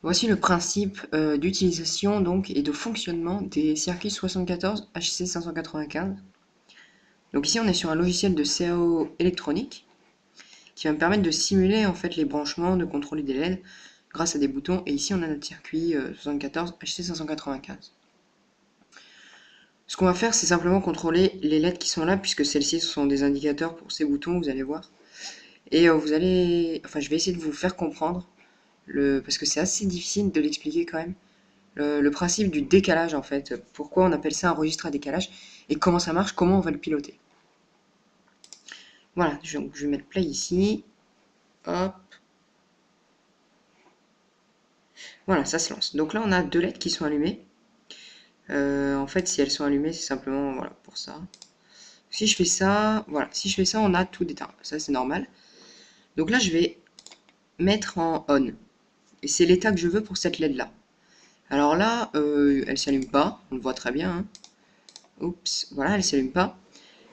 Voici le principe d'utilisation donc et de fonctionnement des circuits 74 HC595. Donc ici on est sur un logiciel de CAO électronique qui va me permettre de simuler en fait les branchements, de contrôler des LED grâce à des boutons. Et ici on a notre circuit 74 HC595. Ce qu'on va faire, c'est simplement contrôler les LED qui sont là, puisque celles-ci sont des indicateurs pour ces boutons, vous allez voir. Et je vais essayer de vous faire comprendre parce que c'est assez difficile de l'expliquer quand même. Le principe du décalage en fait, pourquoi on appelle ça un registre à décalage et comment ça marche, comment on va le piloter. Voilà, je vais mettre play ici, hop, voilà, ça se lance. Donc là on a deux LED qui sont allumées. En fait si elles sont allumées c'est simplement voilà pour ça. Si je fais ça, voilà, si je fais ça on a tout d'éteint, ça c'est normal. Donc là je vais mettre en on et c'est l'état que je veux pour cette LED là. Alors là elle s'allume pas, on le voit très bien, hein. Oups, voilà, elle s'allume pas.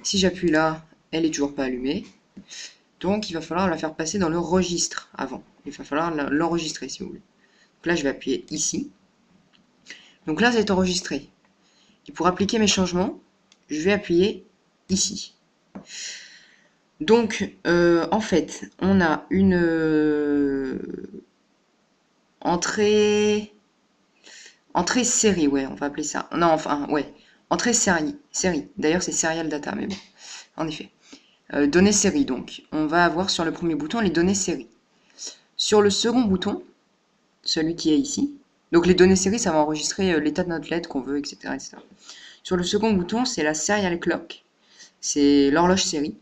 Si j'appuie là, elle est toujours pas allumée. Donc il va falloir la faire passer dans le registre avant. Il va falloir l'enregistrer si vous voulez. Donc là je vais appuyer ici. Donc là ça est enregistré. Et pour appliquer mes changements, je vais appuyer ici. Donc en fait, on a une entrée série, ouais, on va appeler ça. Non, enfin, ouais, entrée série. D'ailleurs c'est serial data, mais bon, en effet. Données série, donc. On va avoir sur le premier bouton les données série. Sur le second bouton, celui qui est ici, donc les données série, ça va enregistrer l'état de notre LED qu'on veut, etc., etc. Sur le second bouton, c'est la serial clock, c'est l'horloge série,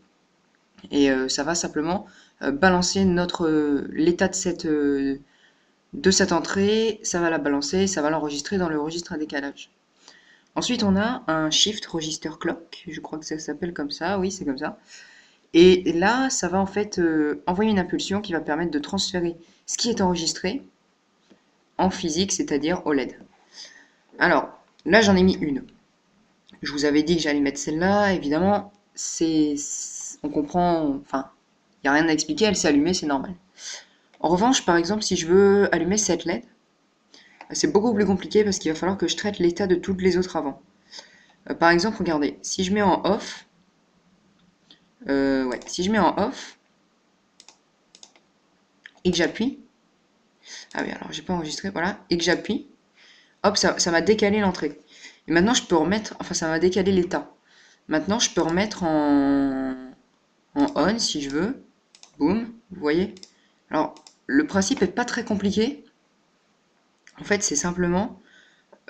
et ça va simplement balancer l'état de cette entrée, ça va la balancer, ça va l'enregistrer dans le registre à décalage. Ensuite, on a un shift register clock, je crois que ça s'appelle comme ça, oui, c'est comme ça. Et là, ça va en fait envoyer une impulsion qui va permettre de transférer ce qui est enregistré en physique, c'est-à-dire au LED. Alors, là j'en ai mis une. Je vous avais dit que j'allais mettre celle-là, évidemment, on comprend, enfin, il n'y a rien à expliquer, elle s'est allumée, c'est normal. En revanche, par exemple, si je veux allumer cette LED, c'est beaucoup plus compliqué parce qu'il va falloir que je traite l'état de toutes les autres avant. Par exemple, regardez, si je mets en off, si je mets en off et que j'appuie, ah oui, alors j'ai pas enregistré, voilà, et que j'appuie, hop, ça m'a décalé l'entrée. Et maintenant je peux remettre, enfin ça m'a décalé l'état. Maintenant je peux remettre en on si je veux. Boum, vous voyez. Alors le principe est pas très compliqué. En fait c'est simplement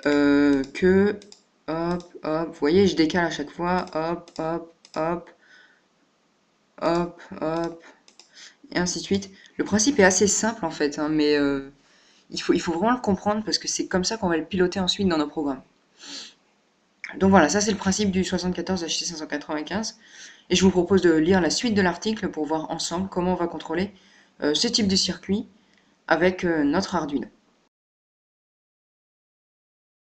que hop, hop, vous voyez je décale à chaque fois, hop, hop, hop, hop, hop, et ainsi de suite. Le principe est assez simple en fait, hein, mais il faut vraiment le comprendre parce que c'est comme ça qu'on va le piloter ensuite dans nos programmes. Donc voilà, ça c'est le principe du 74 HC595. Et je vous propose de lire la suite de l'article pour voir ensemble comment on va contrôler ce type de circuit avec notre Arduino.